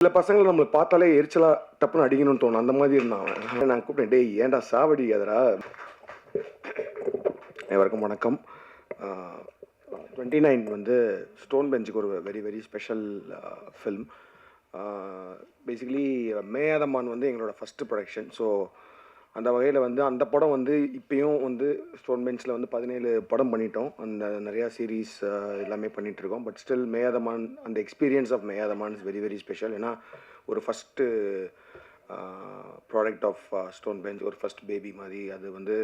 சில பசங்களை நம்மளை பார்த்தாலே எரிச்சலா டப்புன்னு அடிக்கணும்னு தோணும். அந்த மாதிரி இருந்தான் அவன். நான் கூப்பிட்டேன், டேய் ஏன்டா சாவடிக்காதடா. அனைவருக்கும் வணக்கம். 29 வந்து ஸ்டோன் பெஞ்சுக்கு ஒரு very very special film. Basically Meyaadha Maan வந்து எங்களோட ஃபஸ்ட்டு ப்ரொடக்ஷன். ஸோ அந்த வகையில் வந்து அந்த படம் வந்து இப்போயும் வந்து ஸ்டோன் பெஞ்சில் வந்து 17 படம் பண்ணிட்டோம். அந்த நிறையா சீரீஸ் எல்லாமே பண்ணிகிட்ருக்கோம். பட் ஸ்டில் மேயாதமான், அந்த experience of Meyaadha Maan is very very special. ஏன்னா ஒரு first product of Stone Bench, ஒரு ஃபஸ்ட் பேபி மாதிரி. அது வந்து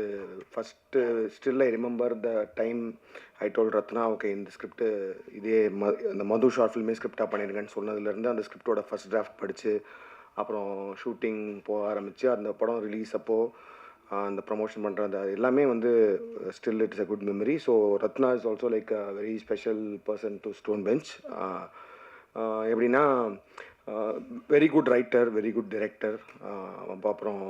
first still I remember the time I told Rathna, okay இந்த ஸ்கிரிப்டு இதே இந்த மது ஷார்ட் ஃபில்மே ஸ்கிரிப்டாக பண்ணியிருக்கேன்னு சொன்னதுலேருந்து அந்த ஸ்கிரிப்டோட ஃபஸ்ட் டிராஃப்ட் படித்து அப்புறம் ஷூட்டிங் போக ஆரம்பித்து அந்த படம் ரிலீஸ் அப்போது அந்த ப்ரமோஷன் பண்ணுறது அது எல்லாமே வந்து still it's a good memory. So Ratna is also like a very special person to Stone Bench. எப்படின்னா very good writer, very good director. அப்புறம்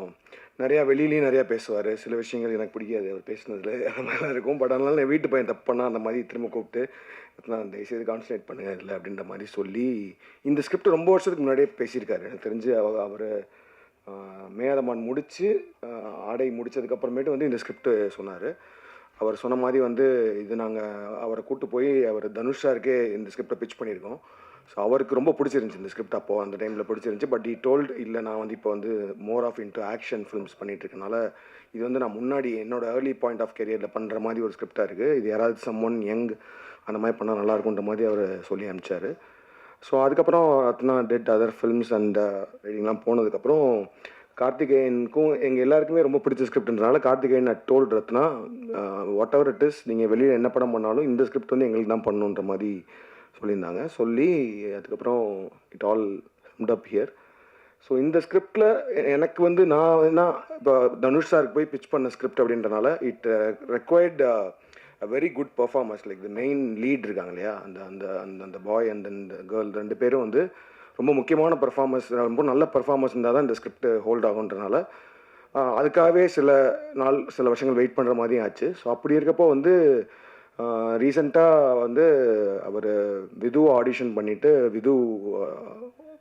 நிறையா வெளியிலையும் நிறையா பேசுவார். சில விஷயங்கள் எனக்கு பிடிக்காது அவர் பேசுனதில், அந்த மாதிரிலாம் இருக்கும். பட் அதனால என் வீட்டு பையன் தப்பு பண்ணால் அந்த மாதிரி திரும்ப கூப்பிட்டு நான் தயவுசெய்து கான்சன்ட்ரேட் பண்ணுங்க இல்லை அப்படின்ற மாதிரி சொல்லி இந்த ஸ்கிரிப்ட் ரொம்ப வருஷத்துக்கு முன்னாடியே பேசியிருக்காரு. எனக்கு தெரிஞ்சு அவர் மேயாதமான் முடித்து ஆடை முடித்ததுக்கப்புறமேட்டு வந்து இந்த ஸ்கிரிப்ட் சொன்னார். அவர் சொன்ன மாதிரி வந்து இது நாங்கள் அவரை கூப்பிட்டு போய் அவர் தனுஷாருக்கே இந்த ஸ்கிரிப்டை பிச் பண்ணியிருக்கோம். ஸோ அவருக்கு ரொம்ப பிடிச்சிருந்துச்சி இந்த ஸ்கிரிப்ட். அப்போது அந்த டைமில் பிடிச்சிருந்துச்சி. பட் டோல்டு இல்லை நான் வந்து இப்போ வந்து more of into action films பண்ணிகிட்ருக்கனால இது வந்து நான் முன்னாடி என்னோடய ஏர்லி பாயிண்ட் ஆஃப் கெரியரில் பண்ணுற மாதிரி ஒரு ஸ்கிரிப்டாக இருக்குது. இது யாராவது சம்மொன் யங் அந்த மாதிரி பண்ணால் நல்லாயிருக்குன்ற மாதிரி அவர் சொல்லி அனுப்பிச்சார். ஸோ அதுக்கப்புறம் Ratna did other films and ரைடிங்லாம் போனதுக்கப்புறம் கார்த்திகேயனுக்கும் எங்கள் எல்லாருக்குமே ரொம்ப பிடிச்ச ஸ்கிரிப்ட்ன்றனால Karthikeyan had told Ratna, whatever it is, நீங்கள் வெளியில் என்ன படம் பண்ணாலும் இந்த ஸ்கிரிப்ட் வந்து எங்களுக்கு தான் பண்ணணுன்ற மாதிரி சொல்லியிருந்தாங்க. சொல்லி அதுக்கப்புறம் it all hummed up here. So இந்த ஸ்கிரிப்டில் எனக்கு வந்து நான் என்ன இப்போ தனுஷ் சாருக்கு போய் பிச் பண்ண ஸ்கிரிப்ட் அப்படின்றனால it required a very good performance, like the main lead இருக்காங்க இல்லையா, அந்த அந்த அந்த அந்த பாய் அண்ட் அந்த கேர்ள் ரெண்டு பேரும் வந்து ரொம்ப முக்கியமான பர்ஃபார்மன்ஸ், ரொம்ப நல்ல பர்ஃபார்மன்ஸ் இருந்தால் தான் இந்த ஸ்கிரிப்ட் ஹோல்ட் ஆகுன்றனால அதுக்காகவே சில வருஷங்கள் வெயிட் பண்ணுற மாதிரியும் ஆச்சு. ஸோ அப்படி இருக்கப்போ வந்து ரீசெண்டாக வந்து அவர் விதுவை ஆடிஷன் பண்ணிவிட்டு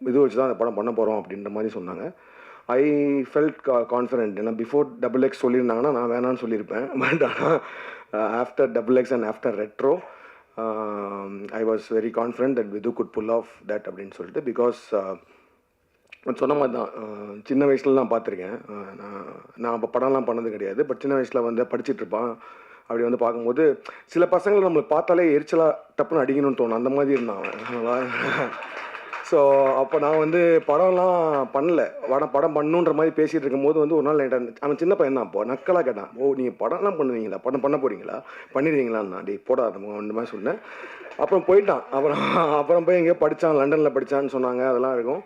விது வச்சு தான் அந்த படம் பண்ண போகிறோம் அப்படின்ற மாதிரி சொன்னாங்க. I felt confident. ஏன்னா பிஃபோர் XXX சொல்லியிருந்தாங்கன்னா நான் வேணான்னு சொல்லியிருப்பேன். பட் ஆனால் after XXX and after Retro I was very confident that with good pull off that அப்படின்னு சொல்லிட்டு. பிகாஸ் சொன்ன மாதிரி தான் சின்ன வயசில் நான் பார்த்துருக்கேன். நான் அப்போ படம்லாம் பண்ணது கிடையாது. பட் சின்ன வயசில் வந்து படிச்சுட்ருப்பான். அப்படி வந்து பார்க்கும்போது சில பசங்களை நம்மளை பார்த்தாலே எரிச்சலாக டப்புன்னு அடிக்கணும்னு தோணும். அந்த மாதிரி இருந்தான் அவன். ஸோ அப்போ நான் வந்து படம்லாம் பண்ணல, படம் பண்ணணுன்ற மாதிரி பேசிகிட்டு இருக்கும்போது வந்து ஒரு நாள் அவன் சின்ன பையன் தான், அப்போ நக்கலாக கேட்டான், ஓ நீங்கள் படம்லாம் பண்ணுவீங்களா, படம் பண்ண போகிறீங்களா, பண்ணிடுவீங்களான்னா, டே போடா அந்த மாதிரி சொன்னேன். அப்புறம் போயிட்டான். அப்புறம் போய் எங்கேயோ படித்தான், லண்டனில் படித்தான்னு சொன்னாங்க, அதெல்லாம் இருக்கும்.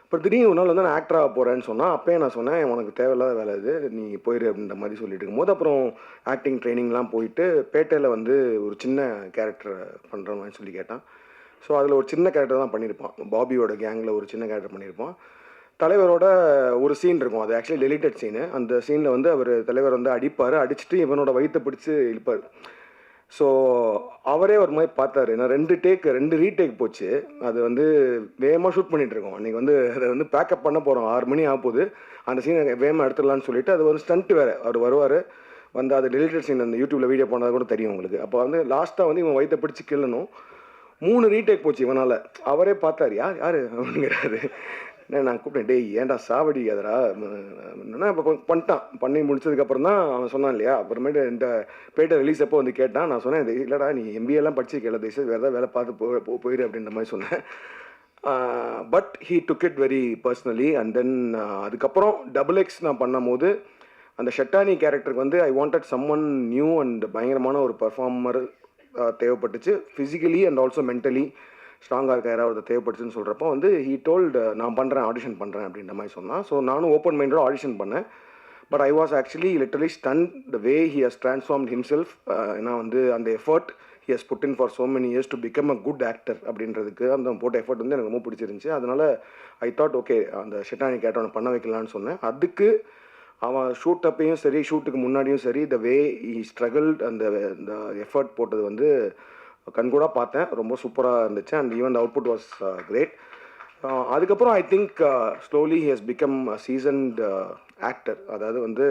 அப்புறம் திடீர்னு ஒரு நாள் வந்து நான் ஆக்டராக போகிறேன்னு சொன்னால் அப்போயே நான் சொன்னேன், உனக்கு தேவையில்லாத வேலை இது, நீ போயிரு அப்படின்ற மாதிரி சொல்லிட்டு இருக்கும்போது அப்புறம் ஆக்டிங் ட்ரைனிங்லாம் போயிட்டு பேட்டையில் வந்து ஒரு சின்ன கேரக்டர் பண்ணுற மாதிரி சொல்லி கேட்டான். ஸோ அதில் ஒரு சின்ன கேரக்டர் தான் பண்ணியிருப்பான். பாபியோட கேங்கில் ஒரு சின்ன கேரக்டர் பண்ணியிருப்பான். தலைவரோட ஒரு சீன் இருக்கும், அது ஆக்சுவலி டெலிட்டட் சீனு. அந்த சீனில் வந்து அவர் தலைவர் வந்து அடிப்பார், அடிச்சுட்டு இவனோட வயிற்றை பிடிச்சி இழுப்பார். ஸோ அவரே ஒரு மாதிரி பார்த்தாரு. நான் 2 ரீடேக் போச்சு. அது வந்து வேகமாக ஷூட் பண்ணிகிட்டு இருக்கோம். அன்றைக்கி வந்து அதை வந்து பேக்கப் பண்ண போகிறோம், 6 மணி ஆகும்போது அந்த சீனை வேகமாக எடுத்துடலான்னு சொல்லிட்டு அது ஒரு ஸ்டண்ட்டு வேறு. அவர் வருவார், வந்து அது டெலிட்டட் சீன் அந்த யூடியூப்பில் வீடியோ போனது கூட தெரியும் உங்களுக்கு. அப்போ வந்து லாஸ்ட்டாக வந்து இவன் வயிற்றை பிடிச்சி கிள்ளணும். 3 ரீடேக் போச்சு இவனால். அவரே பார்த்தார், யார் அப்படிங்கிறாரு. நான் கூப்பிட்டேன், டேய் ஏன்டா சாவடிக்காதடா. என்னன்னா இப்போ பண்ணி முடிச்சதுக்கப்புறம் தான் அவன் சொன்னான் இல்லையா. அப்புறமேட்டு இந்த பேட்டை ரிலீஸ் அப்போ வந்து கேட்டான். நான் சொன்னேன், இல்லைடா நீ MBAலாம் படிச்சிருக்கல, தயவுசெய்து வேறு ஏதாவது வேலை பார்த்து போயிரு அப்படின்ற மாதிரி சொன்னேன். But he took it very personally. And then அதுக்கப்புறம் XXX நான் பண்ணும்போது அந்த ஷெட்டானி கேரக்டருக்கு வந்து I wanted someone new and பயங்கரமான ஒரு பர்ஃபார்மர் தேவைப்பட்டுச்சு. ஃபிசிக்கலி அண்ட் ஆல்சோ மென்டலி ஸ்ட்ராங்காக இருக்க யாராவது தேவைப்பட்டுச்சுன்னு சொல்கிறப்போ வந்து ஹீ டோல்டு நான் பண்ணுறேன், ஆடிஷன் பண்ணுறேன் அப்படின்ற மாதிரி சொன்னான். ஸோ நானும் ஓப்பன் மைண்டோட ஆடிஷன் பண்ணேன். But I was actually literally stun the way he has transformed himself. ஏன்னா வந்து அந்த effort he has put in for so many years to become a good actor அப்படின்றதுக்கு அந்த போட்ட எஃபர்ட் வந்து எனக்கு ரொம்ப பிடிச்சிருந்துச்சி. அதனால் ஐ தாட் ஓகே அந்த ஷெட்டானி கேரக்டர் பண்ண வைக்கலான்னு சொன்னேன். அதுக்கு அவன் ஷூட் அப்பையும் சரி, ஷூட்டுக்கு முன்னாடியும் சரி, த வே ஹி ஸ்ட்ரகிள்ட், அந்த எஃபர்ட் போட்டது வந்து கண்கூடாக பார்த்தேன். ரொம்ப சூப்பராக இருந்துச்சு. And even the output was great. அதுக்கப்புறம் I think slowly he has become seasoned actor. அதாவது வந்து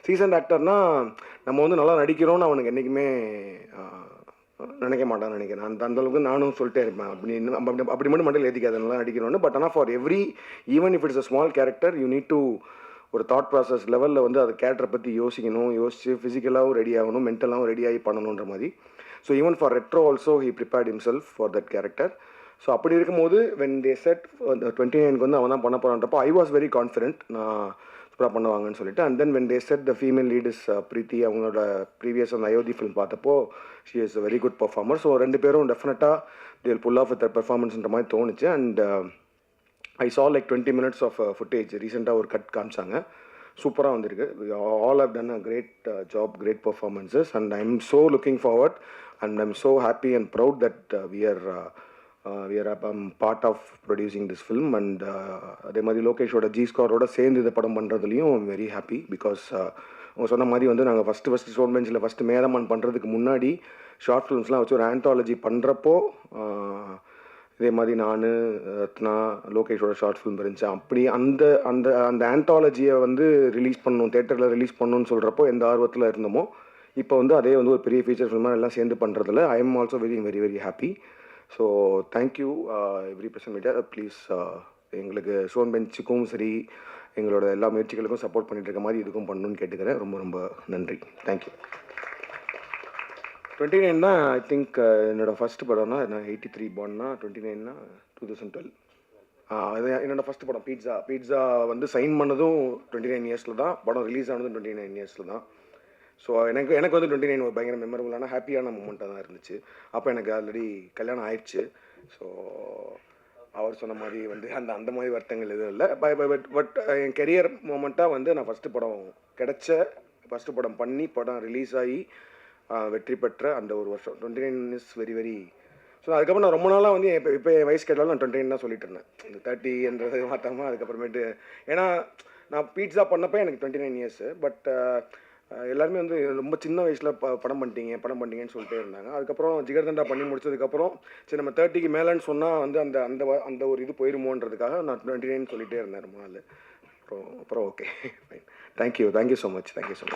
சீசன்ட் ஆக்டர்னால் நம்ம வந்து நல்லா நடிக்கிறோன்னு அவனுக்கு என்றைக்குமே நினைக்க மாட்டான்னு நினைக்கிறேன். அந்தளவுக்கு நானும் சொல்லிட்டே இருப்பேன். அப்படி மட்டும் மண்டல் ஏற்றிக்காது நல்லா நடிக்கிறோன்னு. பட் ஆனால் for every even if it's a small character you need to ஒரு தாட் ப்ராசஸ் லெவலில் வந்து அது கேரக்டரை பற்றி யோசித்து ஃபிசிக்கலாகவும் ரெடி ஆகணும், மென்டலாகவும் ரெடியாகி பண்ணணுன்ற மாதிரி. So even for retro also he prepared himself for that character. So அப்படி இருக்கும்போது வென் தே செட் 29க்கு வந்து அவன் தான் பண்ண போகிறான்றப்போ ஐ வாஸ் வெரி கான்ஃபிடென்ட் நான் சூப்பராக பண்ணுவாங்கன்னு சொல்லிட்டு. And then when they set the female lead is Preethi, அவங்களோட ப்ரீவியஸ் அந்த அயோத்தி ஃபிலிம் பார்த்தப்போ she is a very good performer. So ரெண்டு பேரும் டெஃபினட்டாக they will pull off with that பெர்ஃபார்மன்ஸ்ன்ற மாதிரி தோணுச்சு. And I saw like 20 minutes of footage. ரீசெண்டாக ஒரு கட் காமிச்சாங்க, சூப்பராக வந்திருக்கு. All have done a great job, great performances. And I am so looking forward and I am so happy and proud that we are part of producing this film. அண்ட் அதே மாதிரி லோகேஷோட G ஸ்காரோட சேர்ந்து இந்த படம் பண்ணுறதுலையும் very happy. Because அவங்க சொன்ன மாதிரி வந்து நாங்கள் ஃபஸ்ட்டு ஸ்டோன் பெஞ்சில் ஃபஸ்ட்டு மேதமான் பண்ணுறதுக்கு முன்னாடி ஷார்ட் ஃபிலிம்ஸ்லாம் வச்சு ஒரு ஆந்தாலஜி பண்ணுறப்போ இதே மாதிரி நான் ரத்னா லோகேஷோட ஷார்ட் ஃபிலிம் இருந்துச்சு. அப்படி அந்த அந்த அந்த ஆந்தாலஜியை வந்து ரிலீஸ் பண்ணணும், தேட்டரில் ரிலீஸ் பண்ணணும்னு சொல்கிறப்போ எந்த ஆர்வத்தில் இருந்தோமோ இப்போ வந்து அதே வந்து ஒரு பெரிய ஃபீச்சர் ஃபிலிமாக எல்லாம் சேர்ந்து பண்ணுறதுல I am also very very very happy. So thank you every present media. Please எங்களுக்கு ஸ்டோன் பெஞ்சுக்கும் சரி எங்களோட எல்லா முயற்சிகளுக்கும் சப்போர்ட் பண்ணிட்டு இருக்க மாதிரி இதுக்கும் பண்ணணும்னு கேட்டுக்கிறேன். ரொம்ப ரொம்ப நன்றி. தேங்க்யூ. 29 தான் ஐ திங்க் என்னோடய ஃபஸ்ட்டு படம்னா, நான் 83 born-னா 29னா 2012. அது என்னோடய ஃபஸ்ட்டு படம் பீட்ஸா வந்து சைன் பண்ணதும் 29 இயர்ஸில் தான், படம் ரிலீஸ் ஆனதும் 29 இயர்ஸில் தான். ஸோ எனக்கு வந்து 29 ஒரு பயங்கர மெமரபுளான ஹாப்பியான மூமெண்ட்டாக தான் இருந்துச்சு. அப்போ எனக்கு ஆல்ரெடி கல்யாணம் ஆயிடுச்சு. ஸோ அவர் சொன்ன மாதிரி வந்து அந்த மாதிரி வருத்தங்கள் எதுவும் இல்லை. பட் என் கெரியர் மூமெண்ட்டாக வந்து நான் ஃபஸ்ட்டு படம் ஃபஸ்ட்டு படம் பண்ணி படம் ரிலீஸ் ஆகி வெற்றி பெற்ற அந்த ஒரு வருஷம் 29 இஸ் வெரி வெரி. ஸோ அதுக்கப்புறம் நான் ரொம்ப நாளாக வந்து இப்போ என் வயசு கேட்டாலும் நான் 29 தான் சொல்லிட்டு இருந்தேன். இந்த 30என்றது மாற்றாமல் அதுக்கப்புறமேட்டு ஏன்னா நான் பீட்ஸா பண்ணப்போ எனக்கு 29 இயர்ஸு. பட் எல்லாருமே வந்து ரொம்ப சின்ன வயசில் படம் பண்ணிட்டீங்கன்னு சொல்லிட்டே இருந்தாங்க. அதுக்கப்புறம் ஜிகர்தண்டா பண்ணி முடிச்சதுக்கப்புறம் சரி நம்ம 30க்கு மேலேன்னு சொன்னால் வந்து அந்த அந்த அந்த ஒரு இது போயிருமோன்றதுக்காக நான் 29 சொல்லிகிட்டே இருந்தேன் ரொம்ப நாள். அப்புறம் okay fine. Thank you so much.